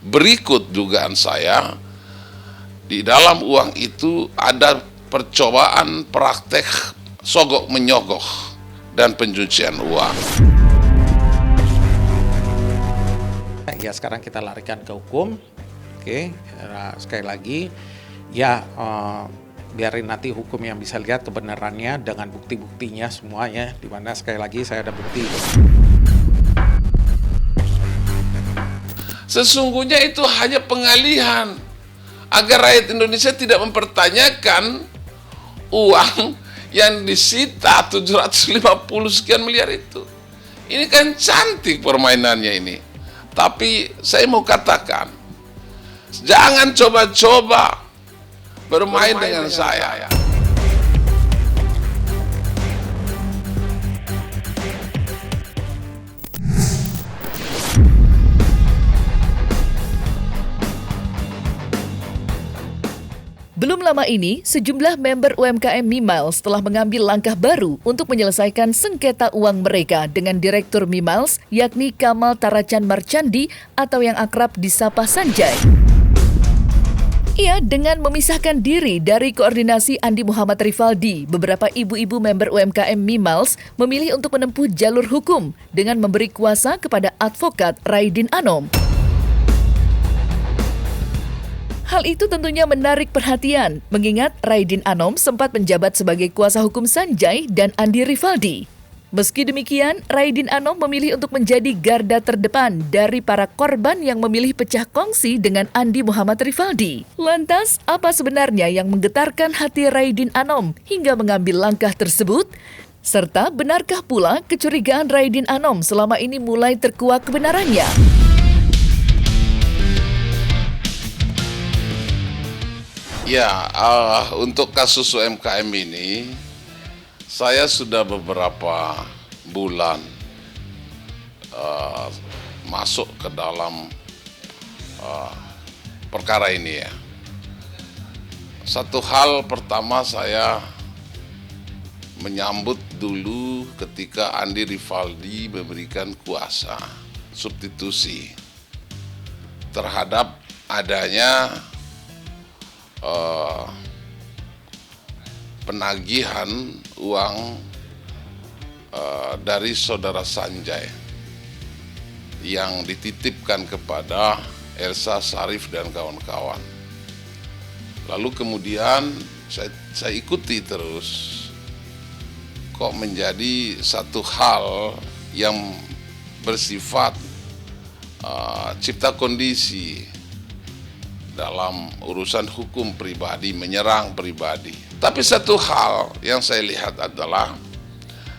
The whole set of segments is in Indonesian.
berikut dugaan saya, di dalam uang itu ada percobaan praktek sogok menyogok dan pencucian uang. Ya sekarang kita larikan ke hukum. Oke, sekali lagi ya biarin nanti hukum yang bisa lihat kebenarannya dengan bukti-buktinya semuanya, di mana sekali lagi saya ada bukti. Sesungguhnya itu hanya pengalihan agar rakyat Indonesia tidak mempertanyakan uang yang disita 750 sekian miliar itu. Ini kan cantik permainannya ini. Tapi saya mau katakan, jangan coba-coba bermain dengan saya. Belum lama ini, sejumlah member UMKM Mimiles telah mengambil langkah baru untuk menyelesaikan sengketa uang mereka dengan Direktur Mimiles, yakni Kamal Taracan Marcandi atau yang akrab disapa Sanjay. Ia dengan memisahkan diri dari koordinasi Andi Muhammad Rivaldi, beberapa ibu-ibu member UMKM Mimiles memilih untuk menempuh jalur hukum dengan memberi kuasa kepada advokat Raidin Anom. Hal itu tentunya menarik perhatian, mengingat Raidin Anom sempat menjabat sebagai kuasa hukum Sanjay dan Andi Rivaldi. Meski demikian, Raidin Anom memilih untuk menjadi garda terdepan dari para korban yang memilih pecah kongsi dengan Andi Muhammad Rivaldi. Lantas, apa sebenarnya yang menggetarkan hati Raidin Anom hingga mengambil langkah tersebut? Serta benarkah pula kecurigaan Raidin Anom selama ini mulai terkuak kebenarannya? Ya, untuk kasus UMKM ini, saya sudah beberapa bulan masuk ke dalam perkara ini ya. Satu hal pertama, saya menyambut dulu ketika Andi Rivaldi memberikan kuasa substitusi terhadap adanya penagihan uang dari saudara Sanjay yang dititipkan kepada Elsa Sharif dan kawan-kawan. Lalu kemudian saya ikuti terus, kok menjadi satu hal yang bersifat cipta kondisi dalam urusan hukum pribadi, menyerang pribadi. Tapi satu hal yang saya lihat adalah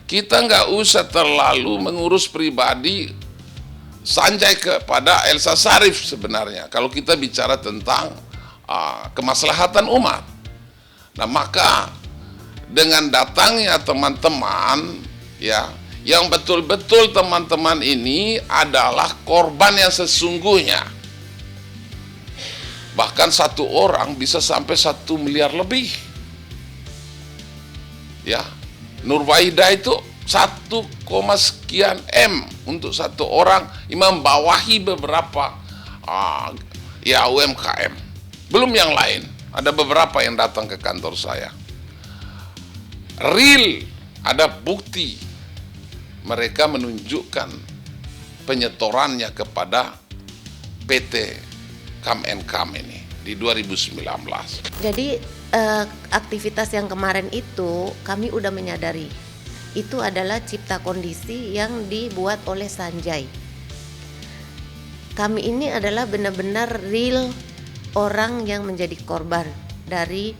kita nggak usah terlalu mengurus pribadi Sanjay kepada Elsa Sharif sebenarnya. Kalau kita bicara tentang kemaslahatan umat. Nah maka dengan datangnya teman-teman ya, yang betul-betul teman-teman ini adalah korban yang sesungguhnya. Bahkan satu orang bisa sampai 1 miliar lebih. Ya, Nurwaida itu 1, sekian M untuk satu orang membawahi beberapa UMKM. Belum yang lain, ada beberapa yang datang ke kantor saya. Real, ada bukti. Mereka menunjukkan penyetorannya kepada PT Kam ini di 2019. Jadi aktivitas yang kemarin itu kami udah menyadari itu adalah cipta kondisi yang dibuat oleh Sanjay. Kami ini adalah benar-benar real orang yang menjadi korban dari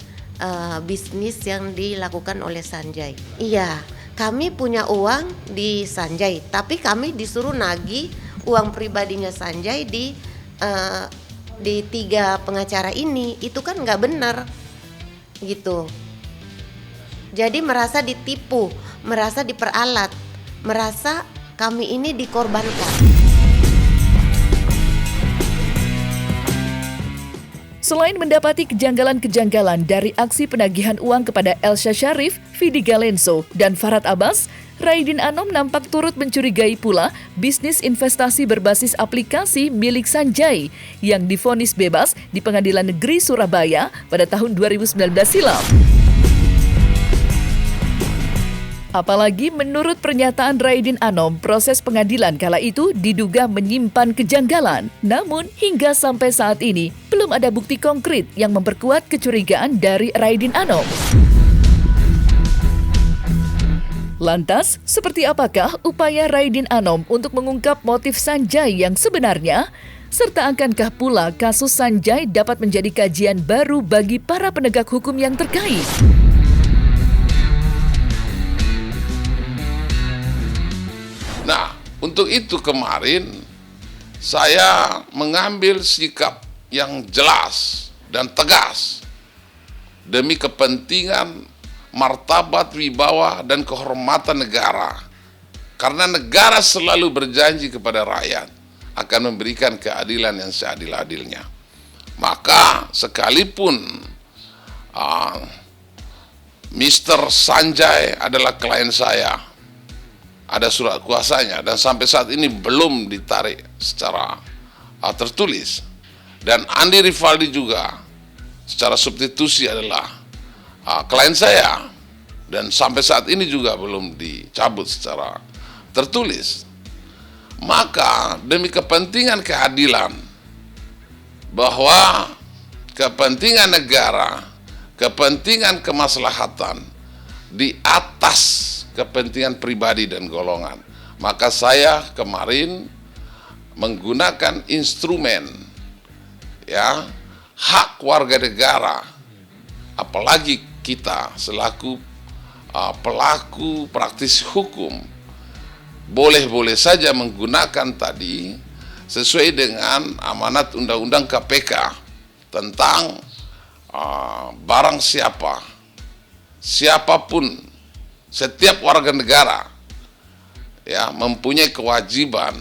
bisnis yang dilakukan oleh Sanjay. Iya, kami punya uang di Sanjay, tapi kami disuruh nagih uang pribadinya Sanjay di 3 pengacara ini. Itu kan nggak benar gitu. Jadi merasa ditipu, merasa diperalat, merasa kami ini dikorbankan. Selain mendapati kejanggalan-kejanggalan dari aksi penagihan uang kepada Elsa Sharif, Vidi Galenso, dan Farhad Abbas, Raidin Anom nampak turut mencurigai pula bisnis investasi berbasis aplikasi milik Sanjay yang divonis bebas di Pengadilan Negeri Surabaya pada tahun 2019 silam. Apalagi menurut pernyataan Raidin Anom, proses pengadilan kala itu diduga menyimpan kejanggalan. Namun hingga sampai saat ini belum ada bukti konkret yang memperkuat kecurigaan dari Raidin Anom. Lantas, seperti apakah upaya Raidin Anom untuk mengungkap motif Sanjay yang sebenarnya? Serta akankah pula kasus Sanjay dapat menjadi kajian baru bagi para penegak hukum yang terkait? Nah, untuk itu kemarin saya mengambil sikap yang jelas dan tegas demi kepentingan martabat, wibawa, dan kehormatan negara. Karena negara selalu berjanji kepada rakyat akan memberikan keadilan yang seadil-adilnya. Maka sekalipun Mr. Sanjay adalah klien saya, ada surat kuasanya dan sampai saat ini belum ditarik secara tertulis. Dan Andi Rivaldi juga secara substitusi adalah klien saya dan sampai saat ini juga belum dicabut secara tertulis. Maka demi kepentingan keadilan, bahwa kepentingan negara, kepentingan kemaslahatan di atas kepentingan pribadi dan golongan, maka saya kemarin menggunakan instrumen hak warga negara, apalagi kita selaku pelaku praktisi hukum boleh-boleh saja menggunakan tadi sesuai dengan amanat Undang-Undang KPK tentang barang siapapun, setiap warga negara mempunyai kewajiban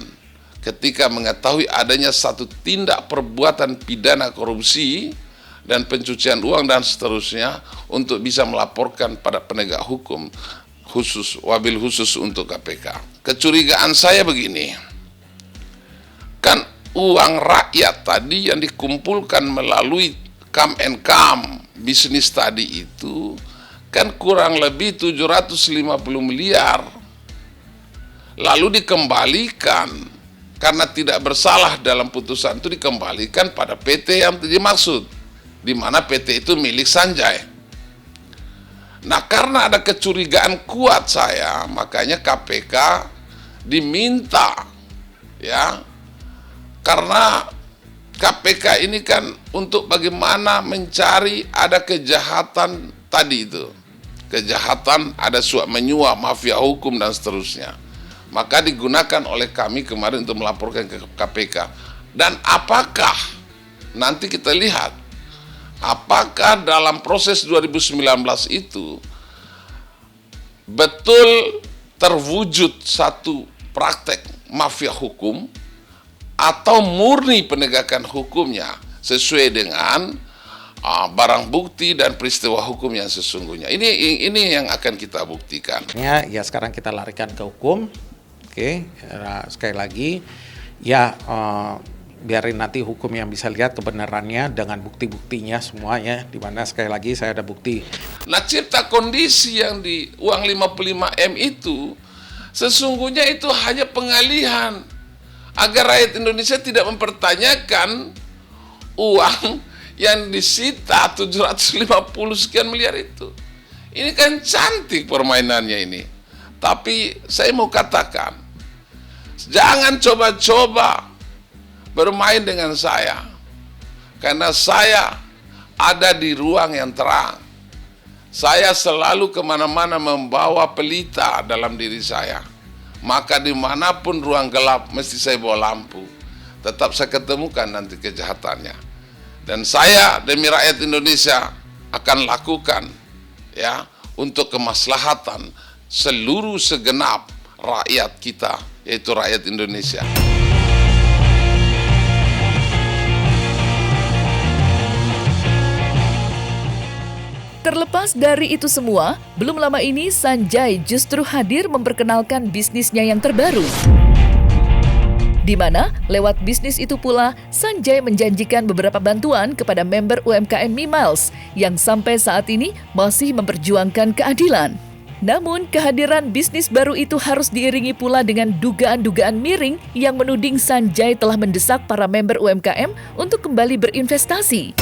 ketika mengetahui adanya satu tindak perbuatan pidana korupsi dan pencucian uang dan seterusnya untuk bisa melaporkan pada penegak hukum khusus, wabil khusus untuk KPK. Kecurigaan saya begini, kan uang rakyat tadi yang dikumpulkan melalui come and come bisnis tadi itu kan kurang lebih 750 miliar. Lalu dikembalikan karena tidak bersalah dalam putusan itu, dikembalikan pada PT yang dimaksud, di mana PT itu milik Sanjay. Nah, karena ada kecurigaan kuat saya, makanya KPK diminta karena KPK ini kan untuk bagaimana mencari ada kejahatan tadi itu. Kejahatan, ada suap menyuap, mafia hukum dan seterusnya. Maka digunakan oleh kami kemarin untuk melaporkan ke KPK. Dan apakah nanti kita lihat apakah dalam proses 2019 itu betul terwujud satu praktek mafia hukum atau murni penegakan hukumnya sesuai dengan barang bukti dan peristiwa hukum yang sesungguhnya. Ini yang akan kita buktikan. Ya sekarang kita larikan ke hukum. Oke, sekali lagi biarin nanti hukum yang bisa lihat kebenarannya dengan bukti-buktinya semuanya, di mana sekali lagi saya ada bukti. Nah, cipta kondisi yang di uang 55M itu sesungguhnya itu hanya pengalihan agar rakyat Indonesia tidak mempertanyakan uang yang disita 750 sekian miliar itu. Ini kan cantik permainannya ini. Tapi saya mau katakan, jangan coba-coba bermain dengan saya. Karena saya ada di ruang yang terang. Saya selalu kemana-mana membawa pelita dalam diri saya. Maka dimanapun ruang gelap mesti saya bawa lampu. Tetap saya ketemukan nanti kejahatannya. Dan saya demi rakyat Indonesia akan lakukan untuk kemaslahatan seluruh segenap rakyat kita, yaitu rakyat Indonesia. Terlepas dari itu semua, belum lama ini Sanjay justru hadir memperkenalkan bisnisnya yang terbaru. Di mana lewat bisnis itu pula Sanjay menjanjikan beberapa bantuan kepada member UMKM Mimiles yang sampai saat ini masih memperjuangkan keadilan. Namun kehadiran bisnis baru itu harus diiringi pula dengan dugaan-dugaan miring yang menuding Sanjay telah mendesak para member UMKM untuk kembali berinvestasi.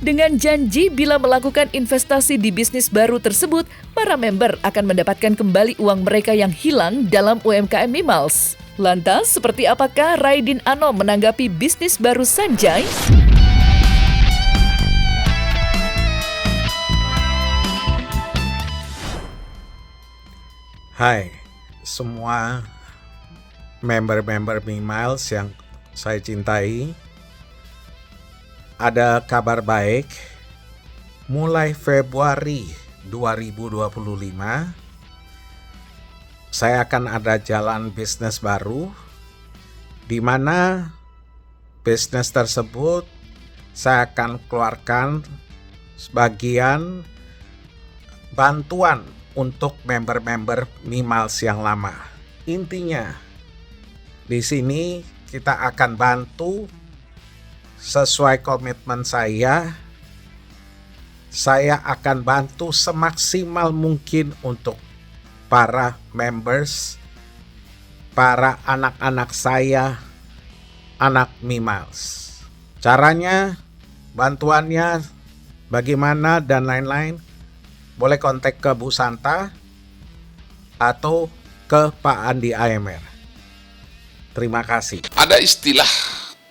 Dengan janji bila melakukan investasi di bisnis baru tersebut, para member akan mendapatkan kembali uang mereka yang hilang dalam UMKM Mimiles. Lantas, seperti apakah Raidin Anom menanggapi bisnis baru Sanjay? Hai, semua member-member Mimiles yang saya cintai. Ada kabar baik, mulai Februari 2025, saya akan ada jalan bisnis baru, di mana bisnis tersebut saya akan keluarkan sebagian bantuan untuk member-member Mimiles yang lama. Intinya, di sini kita akan bantu sesuai komitmen saya akan bantu semaksimal mungkin untuk para members, para anak-anak saya, anak Mimiles. Caranya, bantuannya, bagaimana dan lain-lain, boleh kontak ke Bu Santa atau ke Pak Andi AMR. Terima kasih. Ada istilah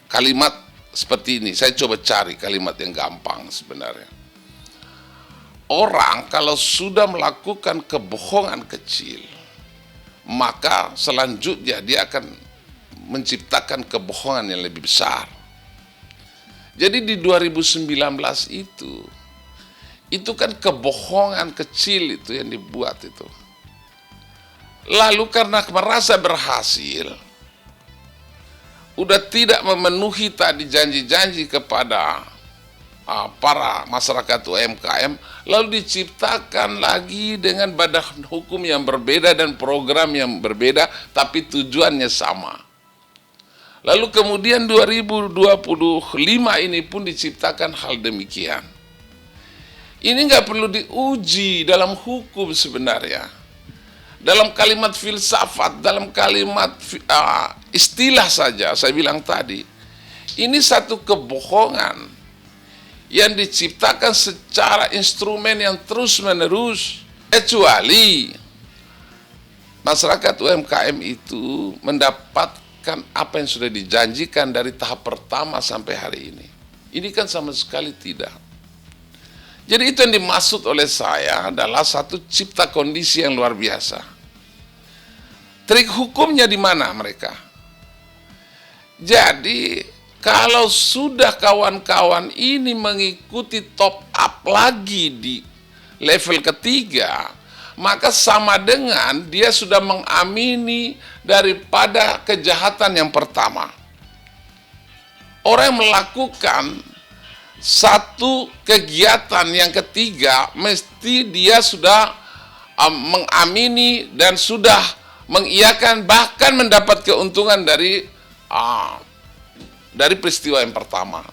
kalimat seperti ini, saya coba cari kalimat yang gampang sebenarnya. Orang kalau sudah melakukan kebohongan kecil, maka selanjutnya dia akan menciptakan kebohongan yang lebih besar. Jadi di 2019 itu kan kebohongan kecil itu yang dibuat itu. Lalu karena merasa berhasil, udah tidak memenuhi tadi janji-janji kepada para masyarakat UMKM, lalu diciptakan lagi dengan badan hukum yang berbeda dan program yang berbeda, tapi tujuannya sama. Lalu kemudian 2025 ini pun diciptakan hal demikian. Ini nggak perlu diuji dalam hukum sebenarnya. Dalam kalimat filsafat, dalam kalimat istilah saja, saya bilang tadi, ini satu kebohongan yang diciptakan secara instrumen yang terus-menerus, kecuali masyarakat UMKM itu mendapatkan apa yang sudah dijanjikan dari tahap pertama sampai hari ini. Ini kan sama sekali tidak. Jadi itu yang dimaksud oleh saya adalah satu cipta kondisi yang luar biasa. Trik hukumnya di mana mereka? Jadi kalau sudah kawan-kawan ini mengikuti top up lagi di level ketiga, maka sama dengan dia sudah mengamini daripada kejahatan yang pertama. Orang yang melakukan satu kegiatan yang ketiga, mesti dia sudah mengamini dan sudah mengiyakan, bahkan mendapat keuntungan dari peristiwa yang pertama.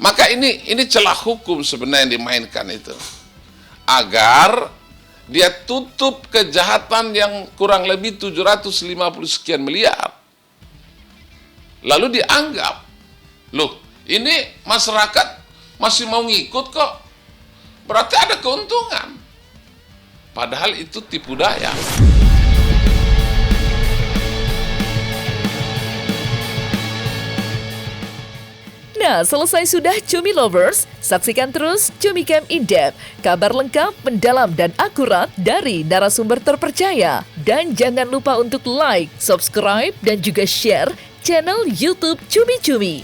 Maka ini celah hukum sebenarnya yang dimainkan itu, agar dia tutup kejahatan yang kurang lebih 750 sekian miliar. Lalu dianggap, loh ini masyarakat masih mau ngikut kok, berarti ada keuntungan. Padahal itu tipu daya. Nah, selesai sudah Cumi Lovers, saksikan terus Cumi Camp In-Depth, kabar lengkap, mendalam dan akurat dari narasumber terpercaya. Dan jangan lupa untuk like, subscribe, dan juga share channel YouTube Cumi Cumi.